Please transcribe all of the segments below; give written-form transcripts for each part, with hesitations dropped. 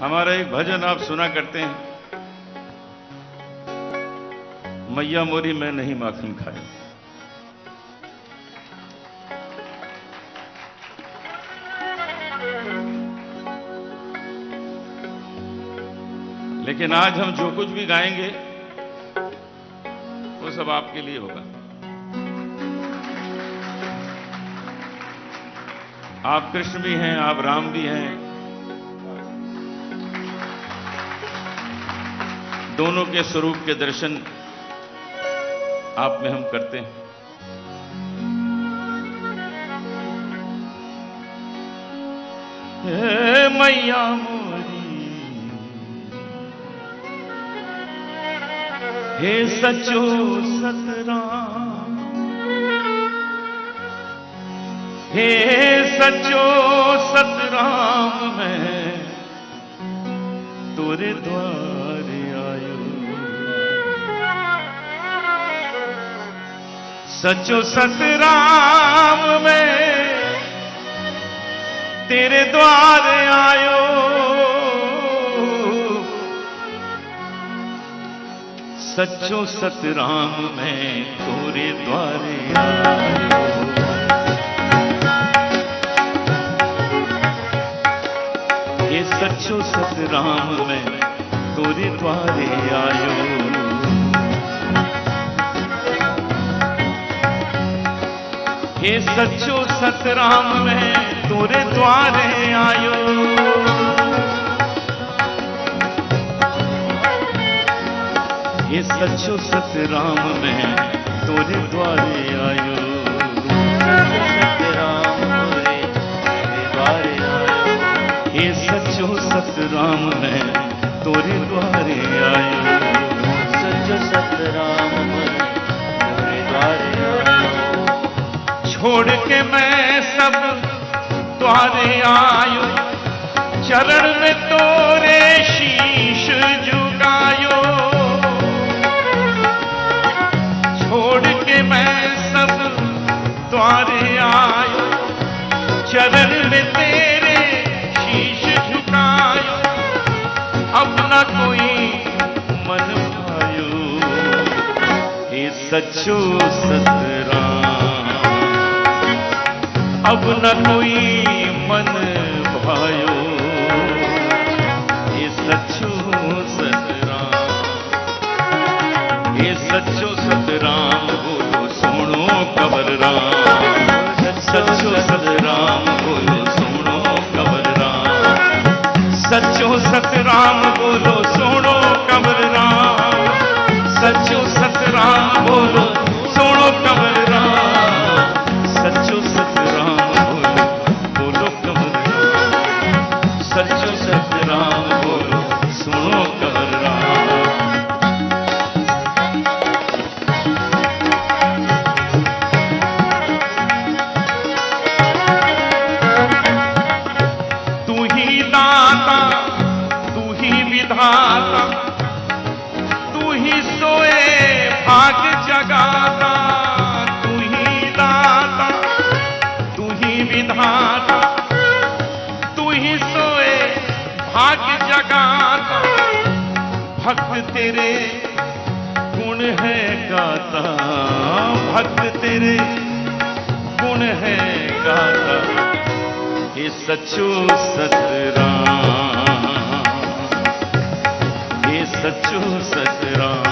हमारा एक भजन आप सुना करते हैं, मैया मोरी मैं नहीं माखन खाया। लेकिन आज हम जो कुछ भी गाएंगे वो सब आपके लिए होगा। आप कृष्ण भी हैं, आप राम भी हैं, दोनों के स्वरूप के दर्शन आप में हम करते हैं। हे मैया मोरी, हे सचो सतराम, हे सचो सतराम, मैं तोरे द्वारे आयो। सचो सतराम, मैं तेरे द्वारे आयो। सचो सतराम, मैं तोरे द्वारे आयो। ये सचो सतराम, मैं तोरे द्वारे आयो। ये सचो सतराम, मैं तोरे द्वारे आयो। ये सचो सतराम, मैं तोरे द्वारे आयो। सतराम तोरे द्वारे आयो। ये सचो सतराम, मैं तोरे द्वारे आयो। सचो सतराम, मैं तोरे द्वारे आयो। छोड़ के मैं सब द्वारे आयो, चरण में तोरे शीश झुकायो। छोड़ के मैं सब द्वारे आयो, चरण में तेरे शीश झुकायो। अब न कोई मन भायो, हे सचो सतराम, अब न कोई मन भायो। ये सचो सतराम, ये सचो सतराम, बोलो सुनो कंवर राम। सचो सतराम, बोलो सुनो कंवर राम। सचो सतराम, बोलो सुनो कंवर राम। सचो सतराम, बोलो सुनो कंवर राम। सचो सतराम, बोलो कंवर राम। सचो सतराम, बोलो सुनो कंवर राम। तू ही दाता, तू ही विधाता, तू ही सोए भाग जगाता। तू ही दाता, तू ही विधाता, तू ही सोए भाग जगाता। भक्त तेरे गुण है गाता, भक्त तेरे गुण है गाता। ये सचो सतराम, ये सचो सतराम,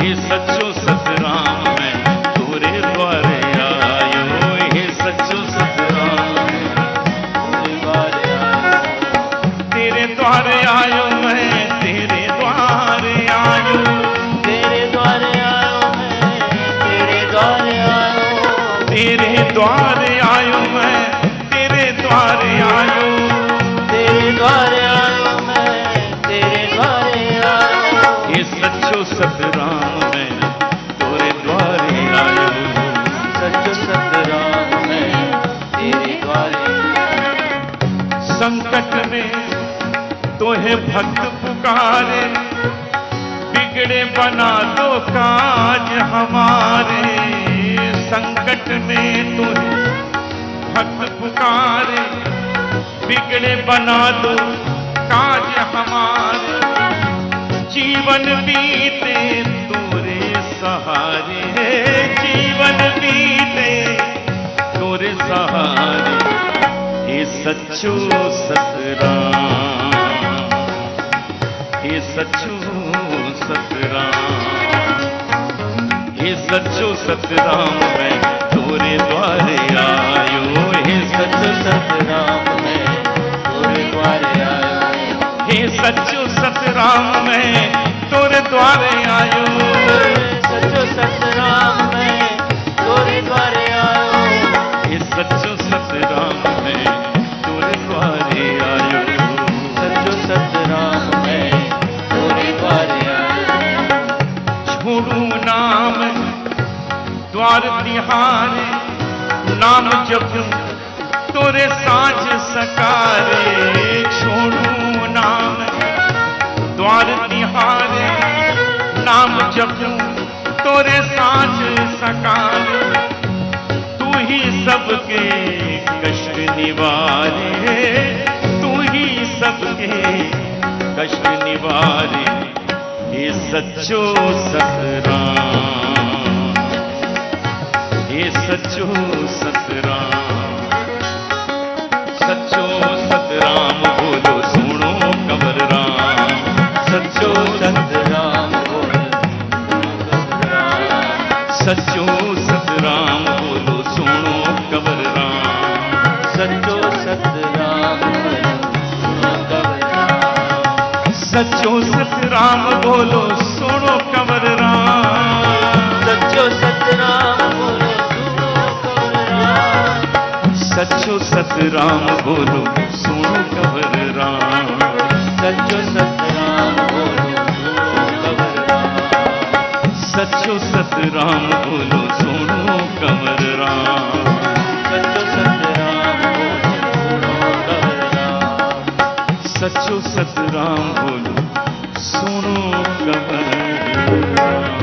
ये सचो सतराम, मैं तोरे द्वारे आयो। ये सचो सतराम, तेरे द्वारे आयो। तेरे द्वारे आयो, मैं तेरे द्वारे आयो। तेरे द्वारे आयो, मैं तेरे द्वारे आयो। तेरे द्वारे आयो, मैं तेरे द्वारे आयो। तेरे द्वारे आयो, मैं तेरे द्वारे आयो। ये सचो सतराम, मैं तोरे द्वारे आयो। सचो सतराम, मैं तेरे द्वारे आयो। संकट में तोहे भक्त पुकारे, बिगड़े बना दो काज हमारे। संकट में तोहे भक्त पुकारे, बिगड़े बना दो काज हमारे, जीवन बीते तोरे सहारे, जीवन बीते तोरे सहारे। हे सच्चो सतराम, हे सच्चो सतराम, हे सच्चो सतराम मैं तोरे द्वारे आयो, हे सच्चो सतराम मैं तोरे द्वारे आयो, हे सच्चो सतराम मैं तोरे द्वारे आयो, सच्चो सतराम मैं तोरे द्वारे आयो, हे सच्चो सतराम मैं तोरे द्वारे आयो, सच्चो सतराम मैं तोरे द्वारे आयो। छोड़ू नाम द्वार तिहारे, नाम जपूं तोरे साँझ सकारे, छोड़ू नाम द्वार तिहारे, नाम जपूं तोरे साँझ सकारे। तू ही सबके कष्ट निवारे, तू ही सबके कष्ट निवारे। हे सच्चो सतराम, हे सच्चो सतराम, सच्चो सतराम बोलो सुनो कंवर राम, सच्चो सतराम बोलो कंवर राम, सच्चो सतराम बोलो सुनो कंवर राम, सच्चो सतराम बोलो सुनो कंवर राम, सच्चो सतराम बोलो सुनो कंवर राम, सच्चो सतराम बोलो सुनो कंवर राम, सच्चो सतराम बोलो सुनो कंवर राम, सच्चो सतराम बोलो सुनो कंवर राम, सच्चो सतराम बोलो सुनो कंवर राम, सच्चो सतराम बोलो सुनो कंवर राम, सच्चो सतराम बोलो सुनो कंवर राम।